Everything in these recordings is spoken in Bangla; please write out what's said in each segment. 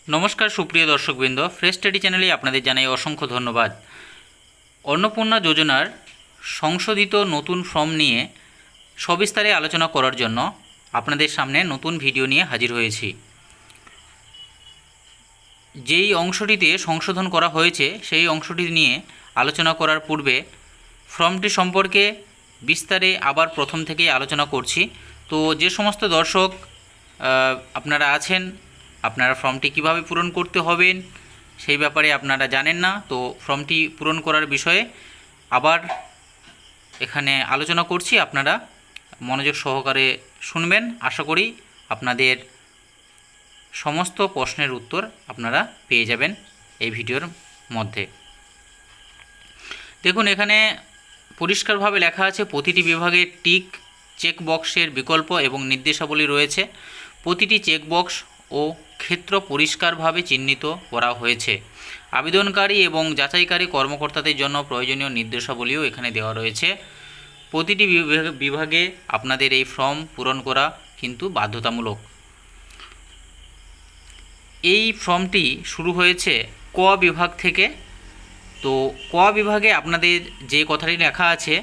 নমস্কার সুপ্রিয় দর্শকবৃন্দ, ফ্রেশ স্টাডি চ্যানেলে আপনাদের জানাই অসংখ্য ধন্যবাদ। অন্নপূর্ণা যোজনার সংশোধিত নতুন ফর্ম নিয়ে সবিস্তারে আলোচনা করার জন্য আপনাদের সামনে নতুন ভিডিও নিয়ে হাজির হয়েছি। যেই অংশটিতে সংশোধন করা হয়েছে সেই অংশটি নিয়ে আলোচনা করার পূর্বে ফর্মটি সম্পর্কে বিস্তারে আবার প্রথম থেকেই আলোচনা করছি। তো যে সমস্ত দর্শক আপনারা আছেন, আপনারা ফর্মটি কিভাবে পূরণ করতে হবেন সেই ব্যাপারে আপনারা জানেন না, তো ফর্মটি পূরণ করার বিষয়ে আবার এখানে আলোচনা করছি। আপনারা মনোযোগ সহকারে শুনবেন। আশা করি আপনাদের সমস্ত প্রশ্নের উত্তর আপনারা পেয়ে যাবেন এই ভিডিওর মধ্যে। দেখুন, এখানে পরিষ্কারভাবে লেখা আছে প্রতিটি বিভাগে টিক চেক বক্সের বিকল্প এবং নির্দেশাবলী রয়েছে। প্রতিটি চেকবক্স ও ক্ষেত্র পরিষ্কারভাবে চিহ্নিত করা হয়েছে। আবেদনকারী এবং যাচাইকারী কর্মকর্তাদের জন্য প্রয়োজনীয় নির্দেশাবলীও এখানে দেওয়া রয়েছে। প্রতিটি বিভাগে আপনাদের এই ফর্ম পূরণ করা কিন্তু বাধ্যতামূলক। এই ফর্মটি শুরু হয়েছে ক বিভাগ থেকে। তো ক বিভাগে আপনাদের যে কথাটি লেখা আছে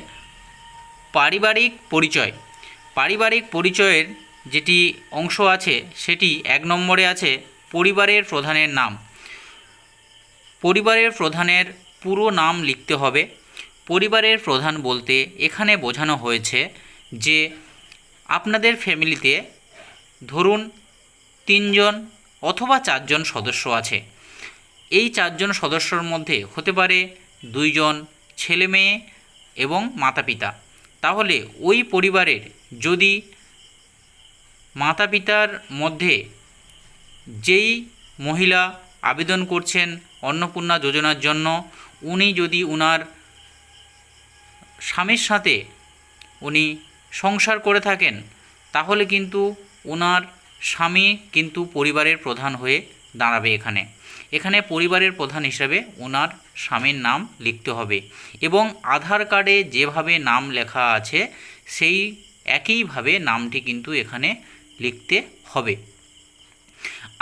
পারিবারিক পরিচয়, পারিবারিক পরিচয়ের যেটি অংশ আছে সেটি 1 নম্বরে আছে পরিবারের প্রধানের নাম। পরিবারের প্রধানের পুরো নাম লিখতে হবে। পরিবারের প্রধান বলতে এখানে বোঝানো হয়েছে যে আপনাদের ফ্যামিলিতে ধরুন 3 জন অথবা 4 জন সদস্য আছে। এই 4 জন সদস্যর মধ্যে হতে পারে 2 জন ছেলে মেয়ে এবং মাতা পিতা। তাহলে ওই পরিবারের যদি মাতা পিতার মধ্যে যেই মহিলা আবেদন করছেন অন্নপূর্ণা যোজনার জন্য, উনি যদি উনার স্বামীর সাথে উনি সংসার করে থাকেন, তাহলে কিন্তু ওনার স্বামী কিন্তু পরিবারের প্রধান হয়ে দাঁড়াবে। এখানে পরিবারের প্রধান হিসাবে ওনার স্বামীর নাম লিখতে হবে এবং আধার কার্ডে যেভাবে নাম লেখা আছে সেই একইভাবে নামটি কিন্তু এখানে লিখতে হবে।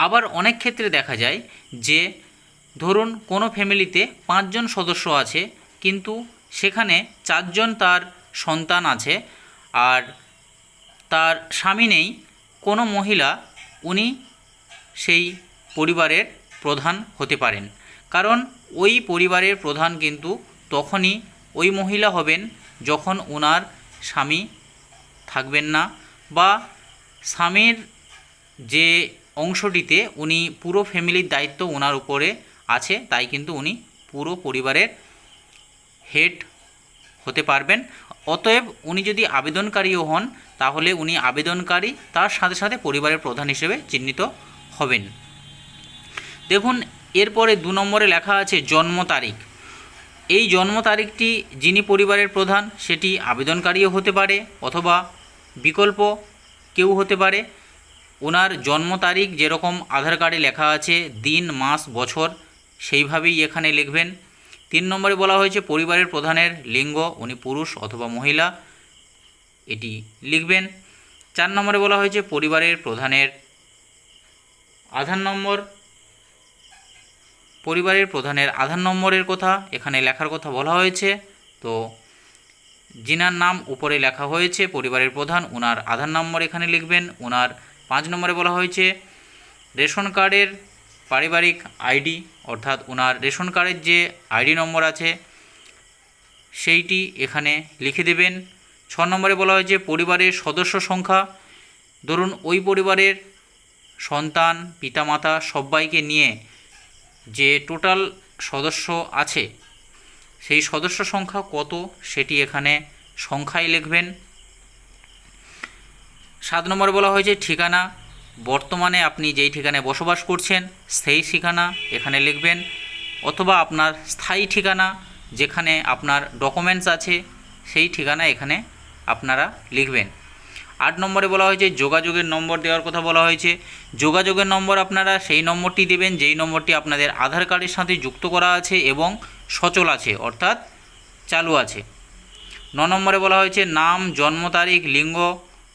আবার অনেক ক্ষেত্রে দেখা যায় যে ধরুন কোনো ফ্যামিলিতে 5 জন সদস্য আছে, কিন্তু সেখানে 4 জন তার সন্তান আছে আর তার স্বামী নেই। কোনো মহিলা উনি সেই পরিবারের প্রধান হতে পারেন, কারণ ওই পরিবারের প্রধান কিন্তু তখনই ওই মহিলা হবেন যখন ওনার স্বামী থাকবেন না, বা স্বামীর যে অংশটিতে উনি পুরো ফ্যামিলির দায়িত্ব ওনার উপরে আছে, তাই কিন্তু উনি পুরো পরিবারের হেড হতে পারবেন। অতএব উনি যদি আবেদনকারীও হন তাহলে উনি আবেদনকারী তার সাথে সাথে পরিবারের প্রধান হিসেবে চিহ্নিত হবেন। দেখুন, এরপরে 2 নম্বরে লেখা আছে জন্ম তারিখ। এই জন্ম তারিখটি যিনি পরিবারের প্রধান সেটি আবেদনকারীও হতে পারে অথবা বিকল্প কেউ হতে পারে। ওনার জন্ম তারিখ যেরকম আধার কার্ডে লেখা আছে দিন মাস বছর সেইভাবেই এখানে লিখবেন। 3 নম্বরে বলা হয়েছে পরিবারের প্রধানের লিঙ্গ, উনি পুরুষ অথবা মহিলা, এটি লিখবেন। 4 নম্বরে বলা হয়েছে পরিবারের প্রধানের আধার নম্বর। পরিবারের প্রধানের আধার নম্বরের কথা এখানে লেখার কথা বলা হয়েছে। তো যিনার নাম উপরে লেখা হয়েছে পরিবারের প্রধান, ওনার আধার নম্বর এখানে লিখবেন। ওনার 5 নম্বরে বলা হয়েছে রেশন কার্ডের পারিবারিক আইডি, অর্থাৎ ওনার রেশন কার্ডের যে আইডি নম্বর আছে সেইটি এখানে লিখে দেবেন। 6 নম্বরে বলা হয়েছে পরিবারের সদস্য সংখ্যা। ধরুন ওই পরিবারের সন্তান পিতামাতা সবাইকে নিয়ে যে টোটাল সদস্য আছে সেই সদস্য সংখ্যা কত সেটি এখানে সংখ্যায় লিখবেন। 7 নম্বরে বলা হয়েছে ঠিকানা। বর্তমানে আপনি যেই ঠিকানায় বসবাস করছেন সেই ঠিকানা এখানে লিখবেন, অথবা আপনার স্থায়ী ঠিকানা যেখানে আপনার ডকুমেন্টস আছে সেই ঠিকানা এখানে আপনারা লিখবেন। 8 নম্বরে বলা হয়েছে যোগাযোগের নম্বর দেওয়ার কথা বলা হয়েছে। যোগাযোগের নম্বর আপনারা সেই নম্বরটি দেবেন যেই নম্বরটি আপনাদের আধার কার্ডের সাথে যুক্ত করা আছে এবং সচল আছে, অর্থাৎ চালু আছে। 9 নম্বরে বলা হয়েছে নাম, জন্ম তারিখ, লিঙ্গ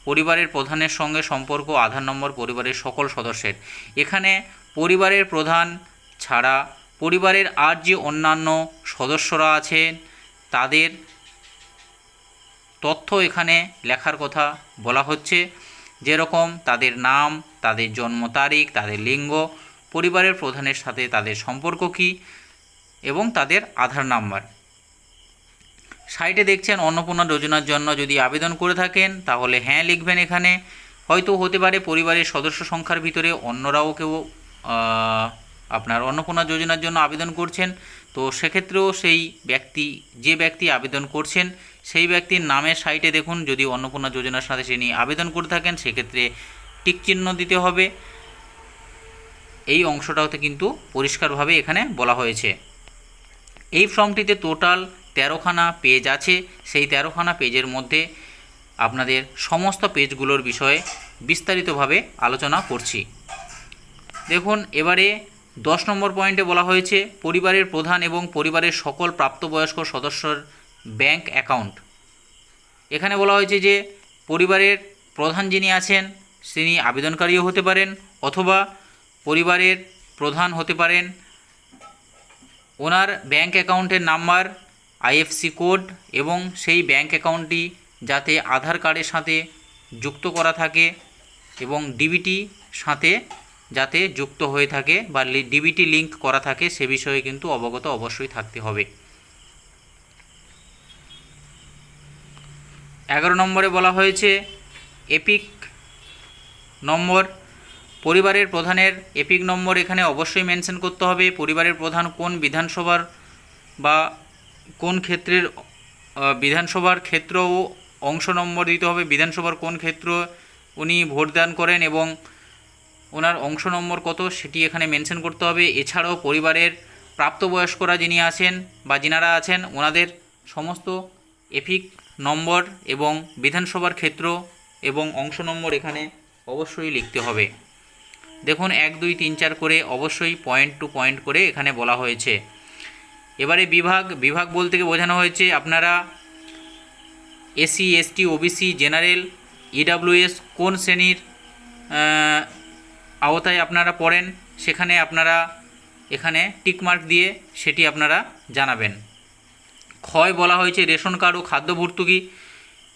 পরিবারের প্রধানের সঙ্গে সম্পর্ক, আধার নম্বর পরিবারের সকল সদস্যের। এখানে পরিবারের প্রধান ছাড়া পরিবারের আর যে অন্যান্য সদস্যরা আছেন তাদের তথ্য এখানে লেখার কথা বলা হচ্ছে, যেরকম তাদের নাম, তাদের জন্ম তারিখ, তাদের লিঙ্গ, পরিবারের প্রধানের সাথে তাদের সম্পর্ক কী এবং তাদের আধার নাম্বার। সাইটে দেখছেন অন্নপূর্ণা যোজনার জন্য যদি আবেদন করে থাকেন তাহলে হ্যাঁ লিখবেন। এখানে হয়তো হতে পারে পরিবারের সদস্য সংখ্যার ভিতরে অন্যরাও কেউ আপনার অন্নপূর্ণা যোজনার জন্য আবেদন করছেন, তো সেক্ষেত্রেও সেই ব্যক্তি যে ব্যক্তি আবেদন করছেন সেই ব্যক্তির নামের সাইটে দেখুন, যদি অন্নপূর্ণা যোজনার সাথে তিনি আবেদন করে থাকেন সেক্ষেত্রে টিক চিহ্ন দিতে হবে। এই অংশটাতে কিন্তু পরিষ্কারভাবে এখানে বলা হয়েছে। এই ফর্মটিতে টোটাল 13খানা পেজ আছে। সেই 13খানা পেজের মধ্যে আপনাদের সমস্ত পেজগুলোর বিষয়ে বিস্তারিতভাবে আলোচনা করছি। দেখুন, এবারে 10 নম্বর পয়েন্টে বলা হয়েছে পরিবারের প্রধান এবং পরিবারের সকল প্রাপ্তবয়স্ক সদস্যর ব্যাংক অ্যাকাউন্ট। এখানে বলা হয়েছে যে পরিবারের প্রধান যিনি আছেন তিনি আবেদনকারীও হতে পারেন অথবা পরিবারের প্রধান হতে পারেন, ওনার ব্যাংক অ্যাকাউন্টের নাম্বার, আইএফসি কোড এবং সেই ব্যাংক অ্যাকাউন্টটি যাতে আধার কার্ডের সাথে যুক্ত করা থাকে এবং ডিবিটি সাথে যাতে যুক্ত হয়ে থাকে বা ডিবিটি লিঙ্ক করা থাকে সে বিষয়ে কিন্তু অবগত অবশ্যই থাকতে হবে। 11 নম্বরে বলা হয়েছে এপিক নম্বর। পরিবারের প্রধানের এপিক নম্বর এখানে অবশ্যই মেনশন করতে হবে। পরিবারের প্রধান কোন বিধানসভার বা কোন ক্ষেত্রের বিধানসভার ক্ষেত্র ও অংশ নম্বর দিতে হবে, বিধানসভার কোন ক্ষেত্র উনি ভোটদান করেন এবং ওনার অংশ নম্বর কত সেটি এখানে মেনশন করতে হবে। এছাড়াও পরিবারের প্রাপ্তবয়স্করা যিনি আছেন বা যিনারা আছেন ওনাদের সমস্ত এপিক নম্বর এবং বিধানসভার ক্ষেত্র এবং অংশ নম্বর এখানে অবশ্যই লিখতে হবে। দেখুন 1, 2, 3, 4 করে অবশ্যই পয়েন্ট টু পয়েন্ট করে এখানে বলা হয়েছে। এবারে বিভাগ বলতে বোঝানো হয়েছে আপনারা SC, ST, OBC, general, EWS কোন শ্রেণীর আওতায় আপনারা পড়েন সেখানে আপনারা এখানে টিকমার্ক দিয়ে সেটি আপনারা জানাবেন। ক্ষয় বলা হয়েছে রেশন কার্ড ও খাদ্য ভর্তুকি।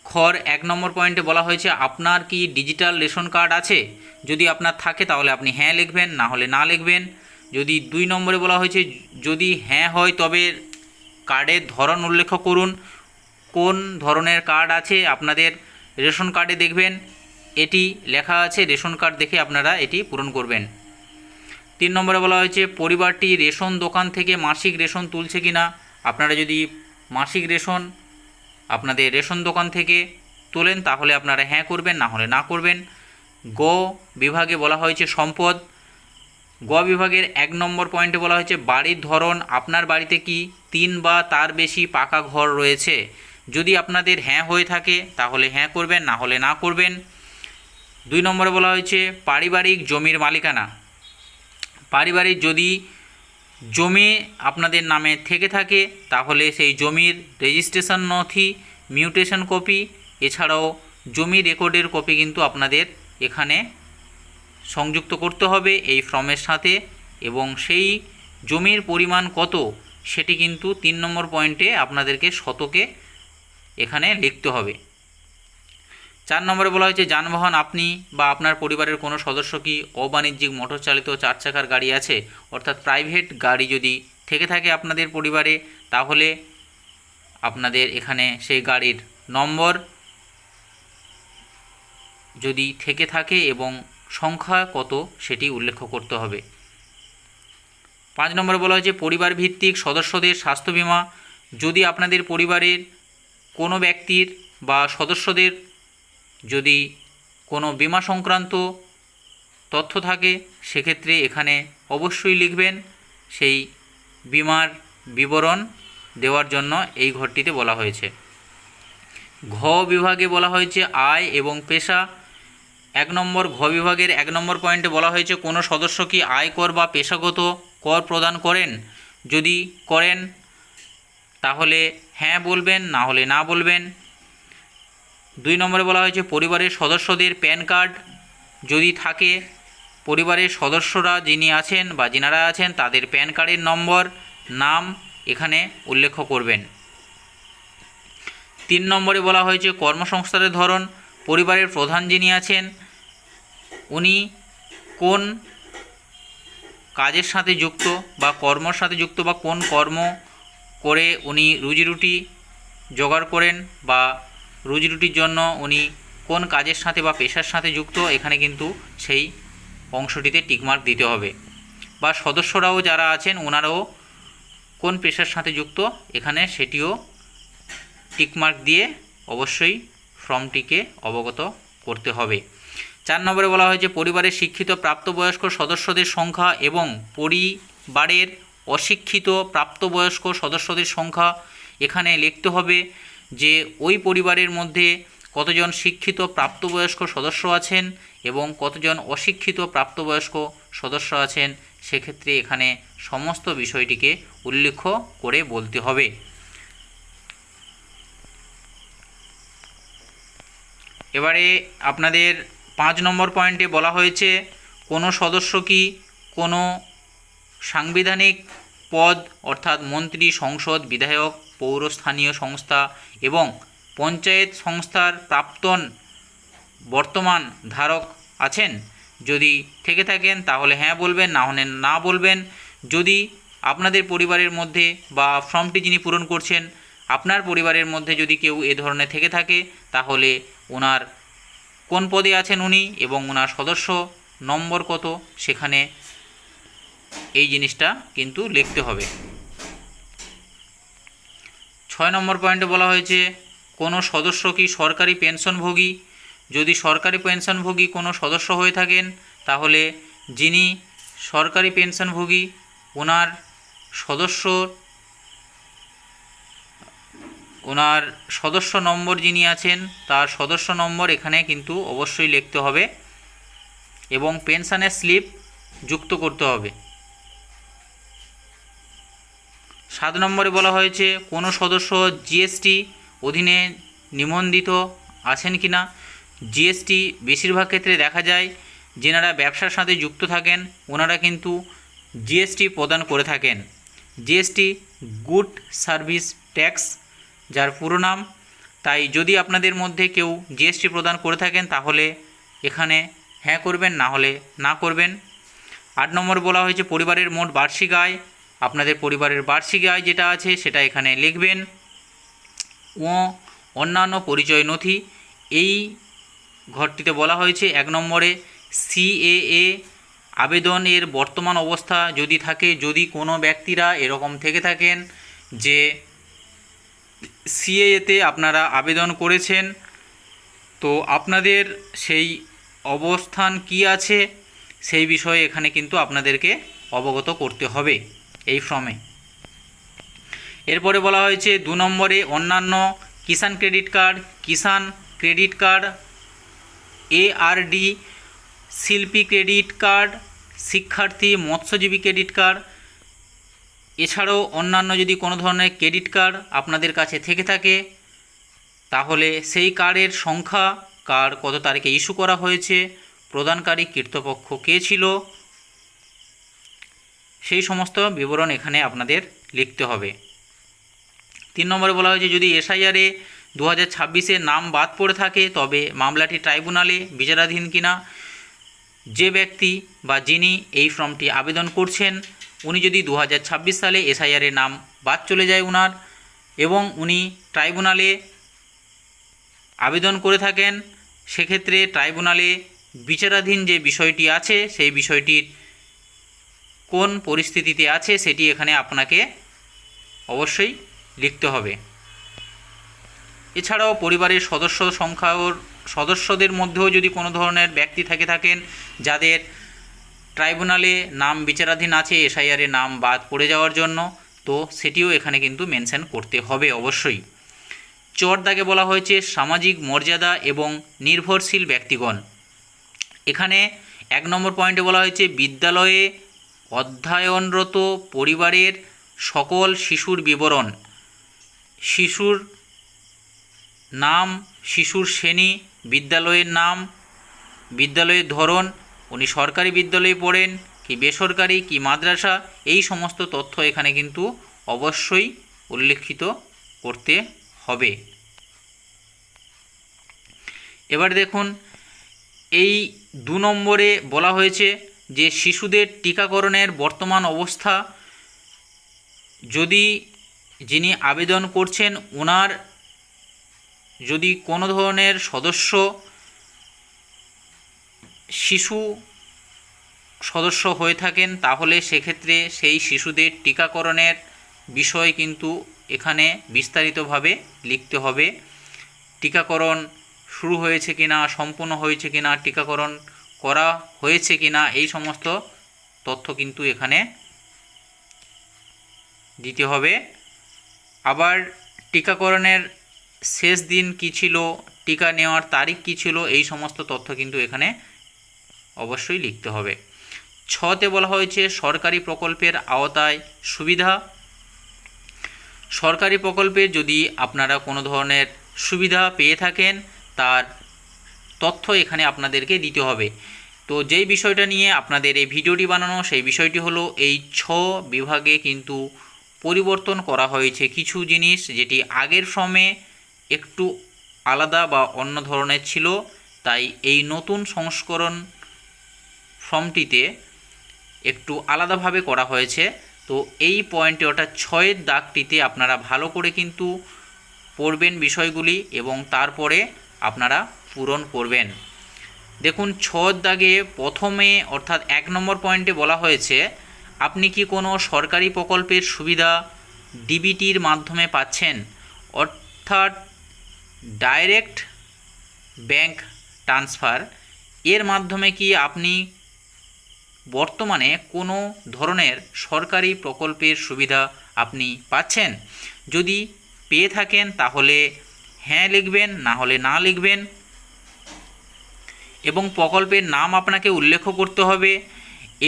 খর 1 নম্বর পয়েন্টে বলা হয়েছে আপনার কি ডিজিটাল রেশন কার্ড আছে, যদি আপনার থাকে তাহলে আপনি হ্যাঁ লিখবেন, না হলে না লিখবেন। যদি 2 নম্বরে বলা হয়েছে যদি হ্যাঁ হয় তবে কার্ডের ধরন উল্লেখ করুন, কোন ধরনের কার্ড আছে আপনাদের রেশন কার্ডে দেখবেন এটি লেখা আছে, রেশন কার্ড দেখে আপনারা এটি পূরণ করবেন। 3 নম্বরে বলা হয়েছে পরিবারটি রেশন দোকান থেকে মাসিক রেশন তুলছে কিনা। আপনারা যদি মাসিক রেশন আপনাদের রেশন দোকান থেকে তোলেন তাহলে আপনারা হ্যাঁ করবেন, না হলে না করবেন। গ বিভাগে বলা হয়েছে সম্পদ। গ বিভাগের 1 নম্বর পয়েন্টে বলা হয়েছে বাড়ির ধরন, আপনার বাড়িতে কি 3 বা তার বেশি পাকা ঘর রয়েছে। যদি আপনাদের হ্যাঁ হয়ে থাকে তাহলে হ্যাঁ করবেন, না হলে না করবেন। 2 নম্বরে বলা হয়েছে পারিবারিক জমির মালিকানা। পারিবারিক যদি জমি আপনাদের নামে থেকে থাকে তাহলে সেই জমির রেজিস্ট্রেশন নথি, মিউটেশন কপি এছাড়াও জমি রেকর্ডের কপি কিন্তু আপনাদের এখানে সংযুক্ত করতে হবে এই ফর্মের সাথে, এবং সেই জমির পরিমাণ কত সেটি কিন্তু 3 নম্বর পয়েন্টে আপনাদেরকে শতকে এখানে লিখতে হবে। 4 নম্বরে বলা হয়েছে যানবাহন, আপনি বা আপনার পরিবারের কোনো সদস্য কি অবাণিজ্যিক মোটর চালিত 4 চাকার গাড়ি আছে, অর্থাৎ প্রাইভেট গাড়ি যদি থেকে থাকে আপনাদের পরিবারে তাহলে আপনাদের এখানে সেই গাড়ির নম্বর যদি থেকে থাকে এবং সংখ্যা কত সেটি উল্লেখ করতে হবে। 5 নম্বরে বলা হয়েছে পরিবার ভিত্তিক সদস্যদের স্বাস্থ্য বীমা। যদি আপনাদের পরিবারের কোনো ব্যক্তির বা সদস্যদের যদি কোনো বীমা সংক্রান্ত তথ্য থাকে সেক্ষেত্রে এখানে অবশ্যই লিখবেন, সেই বীমার বিবরণ দেওয়ার জন্য এই ঘরটিতে বলা হয়েছে। ঘ বিভাগে বলা হয়েছে আয় এবং পেশা। 1 নম্বর ঘ বিভাগের 1 নম্বর পয়েন্টে বলা হয়েছে কোনো সদস্য কি আয়কর বা পেশাগত কর প্রদান করেন, যদি করেন তাহলে হ্যাঁ বলবেন, না হলে না বলবেন। 2 নম্বরে বলা হয়েছে পরিবারের সদস্যদের প্যান কার্ড যদি থাকে, পরিবারের সদস্যরা যিনি আছেন বা যিনারা আছেন তাদের প্যান কার্ডের নম্বর, নাম এখানে উল্লেখ করবেন। 3 নম্বরে বলা হয়েছে কর্মসংস্থানের ধরন, পরিবারের প্রধান যিনি আছেন উনি কোন কাজের সাথে যুক্ত বা কর্মর সাথে যুক্ত বা কোন কর্ম করে উনি রুজিরুটি জোগাড় করেন বা রুজিরুটির জন্য উনি কোন কাজের সাথে বা পেশার সাথে যুক্ত, এখানে কিন্তু সেই অংশটিতে টিকমার্ক দিতে হবে। বা সদস্যরাও যারা আছেন ওনারাও কোন পেশার সাথে যুক্ত, এখানে সেটিও টিকমার্ক দিয়ে অবশ্যই ফর্মটিকে অবগত করতে হবে। 4 নম্বরে বলা হয়েছে পরিবারের শিক্ষিত প্রাপ্তবয়স্ক সদস্যদের সংখ্যা এবং পরিবারের অশিক্ষিত প্রাপ্তবয়স্ক সদস্যদের সংখ্যা এখানে লিখতে হবে যে ওই পরিবারের মধ্যে কতজন শিক্ষিত প্রাপ্তবয়স্ক সদস্য আছেন এবং কতজন অশিক্ষিত প্রাপ্তবয়স্ক সদস্য আছেন, সেক্ষেত্রে এখানে সমস্ত বিষয়টিকে উল্লেখ করে বলতে হবে। এবারে আপনাদের 5 নম্বর পয়েন্টে বলা হয়েছে কোনো সদস্য কি কোনো সাংবিধানিক পদ অর্থাৎ মন্ত্রী, সংসদ, বিধায়ক, পৌরস্থানীয় সংস্থা এবং পঞ্চায়েত সংস্থার প্রাক্তন বর্তমান ধারক আছেন। যদি থেকে থাকেন তাহলে হ্যাঁ বলবেন, না হলে না বলবেন। যদি আপনাদের পরিবারের মধ্যে বা ফর্মটি যিনি পূরণ করছেন আপনার পরিবারের মধ্যে যদি কেউ এ ধরনের থেকে থাকে তাহলে ওনার কোন পদে আছেন উনি এবং ওনার সদস্য নম্বর কত, সেখানে এই জিনিসটা কিন্তু লিখতে হবে। 6 নম্বর পয়েন্টে বলা হয়েছে কোনো সদস্য কি সরকারি পেনশনভোগী। যদি সরকারি পেনশনভোগী কোনো সদস্য হয়ে থাকেন তাহলে যিনি সরকারি পেনশনভোগী ওনার সদস্য নম্বর যিনি আছেন তার সদস্য নম্বর এখানে কিন্তু অবশ্যই লিখতে হবে এবং পেনশনের স্লিপ যুক্ত করতে হবে। 7 নম্বরে বলা হয়েছে কোনো সদস্য জিএসটি অধীনে নিবন্ধিত আছেন কিনা। জিএসটি বেশিরভাগ ক্ষেত্রে দেখা যায় যেনারা ব্যবসার সাথে যুক্ত থাকেন ওনারা কিন্তু জিএসটি প্রদান করে থাকেন। জিএসটি গুড সার্ভিস ট্যাক্স যার পুরো নাম। তাই যদি আপনাদের মধ্যে কেউ জিএসটি প্রদান করে থাকেন তাহলে এখানে হ্যাঁ করবেন, না হলে না করবেন। 8 নম্বর বলা হয়েছে পরিবারের মোট বার্ষিক আয়। আপনাদের পরিবারের বার্ষিক আয় যেটা আছে সেটা এখানে লিখবেন ও অন্যান্য পরিচয় নথি। এই ঘরটিতে বলা হয়েছে 1 নম্বরে সিএএ আবেদনের বর্তমান অবস্থা যদি থাকে, যদি কোনো ব্যক্তিরা এরকম থেকে থাকেন যে সিএএতে আপনারা আবেদন করেছেন তো আপনাদের সেই অবস্থান কি আছে সেই বিষয়ে এখানে কিন্তু আপনাদেরকে অবগত করতে হবে এই ফর্মে। এরপরে বলা হয়েছে 2 নম্বরে অন্যান্য কিষাণ ক্রেডিট কার্ড, এআরডি, শিল্পী ক্রেডিট কার্ড, শিক্ষার্থী মৎস্যজীবী ক্রেডিট কার্ড, এছাড়াও অন্যান্য যদি কোনো ধরনের ক্রেডিট কার্ড আপনাদের কাছে থেকে থাকে তাহলে সেই কার্ডের সংখ্যা, কার্ড কত তারিখে ইস্যু করা হয়েছে, প্রদানকারী কর্তৃপক্ষ কে ছিল, সেই সমস্ত বিবরণ এখানে আপনাদের লিখতে হবে। 3 নম্বরে বলা হয়েছে যদি এসআইআরে 2026-এ নাম বাদ পড়ে থাকে তবে মামলাটি ট্রাইব্যুনালে বিচারাধীন কিনা। যে ব্যক্তি বা যিনি এই ফর্মটি আবেদন করছেন উনি যদি 2026 সালে এসআইআরে নাম বাদ চলে যায় উনার এবং উনি ট্রাইব্যুনালে আবেদন করে থাকেন, সেক্ষেত্রে ট্রাইব্যুনালে বিচারাধীন যে বিষয়টি আছে সেই বিষয়টির কোন পরিস্থিতিতে আছে সেটি এখানে আপনাকে অবশ্যই লিখতে হবে। এছাড়াও পরিবারের সদস্যদের মধ্যেও যদি কোনো ধরনের ব্যক্তি থেকে থাকেন যাদের ট্রাইব্যুনালে নাম বিচারাধীন আছে এসআইআরে নাম বাদ পড়ে যাওয়ার জন্য, তো সেটিও এখানে কিন্তু মেনশন করতে হবে অবশ্যই। 4 দাগে বলা হয়েছে সামাজিক মর্যাদা এবং নির্ভরশীল ব্যক্তিগণ। এখানে 1 নম্বর পয়েন্টে বলা হয়েছে বিদ্যালয়ে অধ্যয়নরত পরিবারের সকল শিশুর বিবরণ। শিশুর নাম, শিশুর শ্রেণী, বিদ্যালয়ের নাম, বিদ্যালয়ের ধরন, উনি সরকারি বিদ্যালয়ে পড়েন কি বেসরকারি কি মাদ্রাসা, এই সমস্ত তথ্য এখানে কিন্তু অবশ্যই উল্লেখিত করতে হবে। এবার দেখুন, এই 2 নম্বরে বলা হয়েছে যে শিশুদের টিকাকরণের বর্তমান অবস্থা। যদি যিনি আবেদন করছেন ওনার যদি কোনো ধরনের শিশু সদস্য হয়ে থাকেন তাহলে সেক্ষেত্রে সেই শিশুদের টিকাকরণের বিষয় কিন্তু এখানে বিস্তারিতভাবে লিখতে হবে। টিকাকরণ শুরু হয়েছে কিনা, সম্পূর্ণ হয়েছে কিনা, টিকাকরণ করা হয়েছে কিনা, এই সমস্ত তথ্য কিন্তু এখানে দিতে হবে। আবার টিকাকরণের শেষ দিন কী ছিল, টিকা নেওয়ার তারিখ কী ছিল, এই সমস্ত তথ্য কিন্তু এখানে অবশ্যই লিখতে হবে। 6তে বলা হয়েছে সরকারি প্রকল্পের আওতায় সুবিধা। সরকারি প্রকল্পে যদি আপনারা কোনো ধরনের সুবিধা পেয়ে থাকেন তার তথ্য এখানে আপনাদেরকে দিতে হবে। তো যেই বিষয়টা নিয়ে আপনাদের এই ভিডিওটি বানানো সেই বিষয়টি হলো এই 6 বিভাগে কিন্তু পরিবর্তন করা হয়েছে কিছু জিনিস, যেটি আগের ফর্মে একটু আলাদা বা অন্য ধরনের ছিল, তাই এই নতুন সংস্করণ ফর্মটিতে একটু আলাদাভাবে করা হয়েছে। তো এই পয়েন্টে অর্থাৎ 6-এর দাগটিতে আপনারা ভালো করে কিন্তু পড়বেন বিষয়গুলি এবং তারপরে আপনারা পূরণ করবেন। দেখুন 6 দাগে প্রথমে অর্থাৎ 1 নম্বর পয়েন্টে বলা হয়েছে আপনি কি কোনো সরকারি প্রকল্পের সুবিধা ডিবিটির মাধ্যমে পাচ্ছেন, অর্থাৎ ডাইরেক্ট ব্যাংক ট্রান্সফার, এর মাধ্যমে কি আপনি বর্তমানে কোনো ধরনের সরকারি প্রকল্পের সুবিধা আপনি পাচ্ছেন? যদি পেয়ে থাকেন তাহলে হ্যাঁ লিখবেন, না হলে না লিখবেন এবং প্রকল্পের নাম আপনাকে উল্লেখ করতে হবে।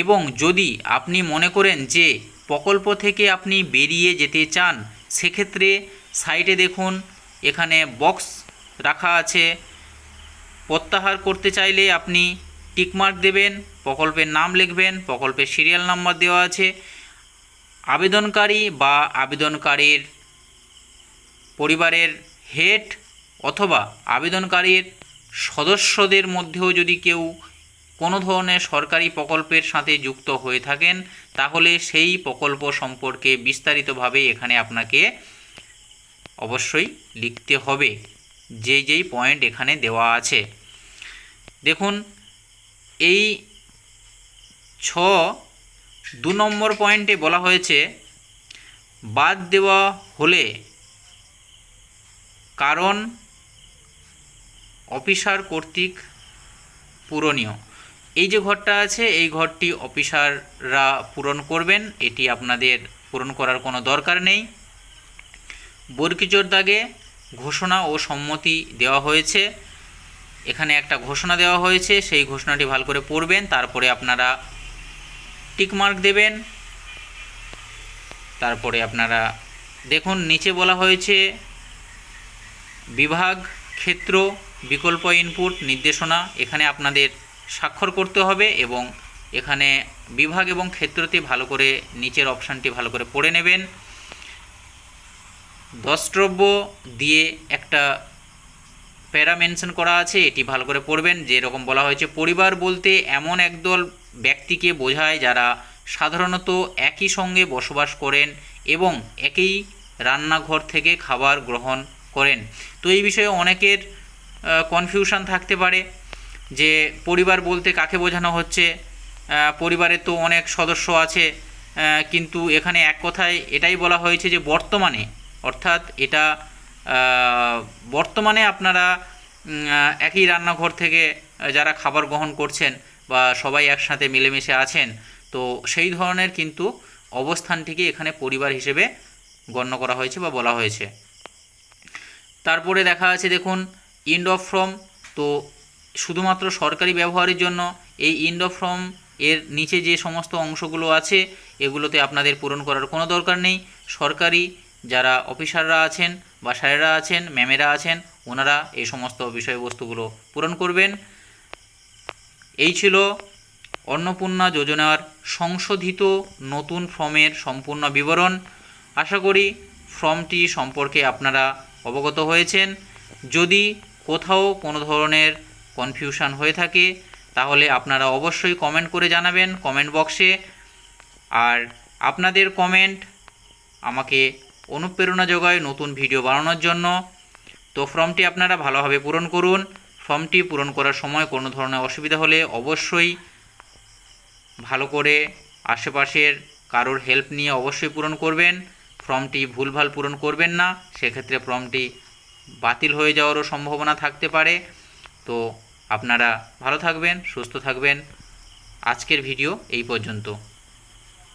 এবং যদি আপনি মনে করেন যে প্রকল্প থেকে আপনি বেরিয়ে যেতে চান সেক্ষেত্রে সাইডে দেখুন এখানে বক্স রাখা আছে, প্রত্যাহার করতে চাইলে আপনি টিকমার্ক দেবেন, প্রকল্পের নাম লিখবেন, প্রকল্পের সিরিয়াল নাম্বার দেওয়া আছে। আবেদনকারী বা আবেদনকারীর পরিবারের হেড অথবা আবেদনকারীর সদস্যদের মধ্যেও যদি কেউ কোনো ধরনের সরকারি প্রকল্পের সাথে যুক্ত হয়ে থাকেন তাহলে সেই প্রকল্প সম্পর্কে বিস্তারিতভাবে এখানে আপনাকে অবশ্যই লিখতে হবে, যেই পয়েন্ট এখানে দেওয়া আছে। দেখুন এই 2 নম্বর পয়েন্টে বলা হয়েছে বাদ দেওয়া হলে কারণ অফিসার কর্তৃক পূরণীয়। এই যে ঘরটা আছে এই ঘরটি অফিসাররা পূরণ করবেন, এটি আপনাদের পূরণ করার কোনো দরকার নেই। বর্গিজোর দাগে ঘোষণা ও সম্মতি দেওয়া হয়েছে, এখানে একটা ঘোষণা দেওয়া হয়েছে, সেই ঘোষণাটি ভালো করে পড়বেন, তারপরে আপনারা টিকমার্ক দেবেন। তারপরে আপনারা দেখুন নিচে বলা হয়েছে বিভাগ, ক্ষেত্র, বিকল্প ইনপুট, নির্দেশনা, এখানে আপনাদের স্বাক্ষর করতে হবে এবং এখানে বিভাগ এবং ক্ষেত্রতে ভালো করে নিচের অপশানটি ভালো করে পড়ে নেবেন। দ্রষ্টব্য দিয়ে একটা প্যারা মেনশন করা আছে, এটি ভালো করে পড়বেন। যেরকম বলা হয়েছে পরিবার বলতে এমন একদল ব্যক্তিকে বোঝায় যারা সাধারণত একই সঙ্গে বসবাস করেন এবং একই রান্নাঘর থেকে খাবার গ্রহণ করেন। তো এই বিষয়ে অনেকের কনফিউশন থাকতে পারে যে পরিবার বলতে কাকে বোঝানো হচ্ছে, পরিবারে তো অনেক সদস্য আছে, কিন্তু এখানে এক কথায় এটাই বলা হয়েছে যে বর্তমানে, অর্থাৎ এটা বর্তমানে আপনারা একই রান্নাঘর থেকে যারা খাবার গ্রহণ করছেন বা সবাই একসাথে মিলেমিশে আছেন, তো সেই ধরনের কিন্তু অবস্থানটিকে এখানে পরিবার হিসেবে গণ্য করা হয়েছে বা বলা হয়েছে। তারপরে দেখা আছে দেখুন এন্ড অফ ফর্ম, তো শুধুমাত্র সরকারি ব্যবহারের জন্য এই এন্ড অফ ফর্ম এর নিচে যে সমস্ত অংশগুলো আছে এগুলোতে আপনাদের পূরণ করার কোনো দরকার নেই। সরকারি যারা অফিসাররা আছেন বা স্যারেরা আছেন, ম্যামেরা আছেন, ওনারা এই সমস্ত বিষয়বস্তুগুলো পূরণ করবেন। এই ছিল অন্নপূর্ণা যোজনার সংশোধিত নতুন ফর্মের সম্পূর্ণ বিবরণ। আশা করি ফর্মটি সম্পর্কে আপনারা অবগত হয়েছেন। যদি কোথাও কোনো ধরনের কনফিউশন হয়ে থাকে তাহলে আপনারা অবশ্যই কমেন্ট করে জানাবেন কমেন্ট বক্সে। আর আপনাদের কমেন্ট আমাকে অনুপ্রেরণা যোগায় নতুন ভিডিও বানানোর জন্য। তো ফর্মটি আপনারা ভালোভাবে পূরণ করুন। ফর্মটি পূরণ করার সময় কোনো ধরনের অসুবিধা হলে অবশ্যই ভালো করে আশেপাশের কারোর হেল্প নিয়ে অবশ্যই পূরণ করবেন। ফর্মটি ভুলভাল পূরণ করবেন না, সেক্ষেত্রে ফর্মটি বাতিল হয়ে যাওয়ারও সম্ভাবনা থাকতে পারে। তো আপনারা ভালো থাকবেন, সুস্থ থাকবেন। আজকের ভিডিও এই পর্যন্ত।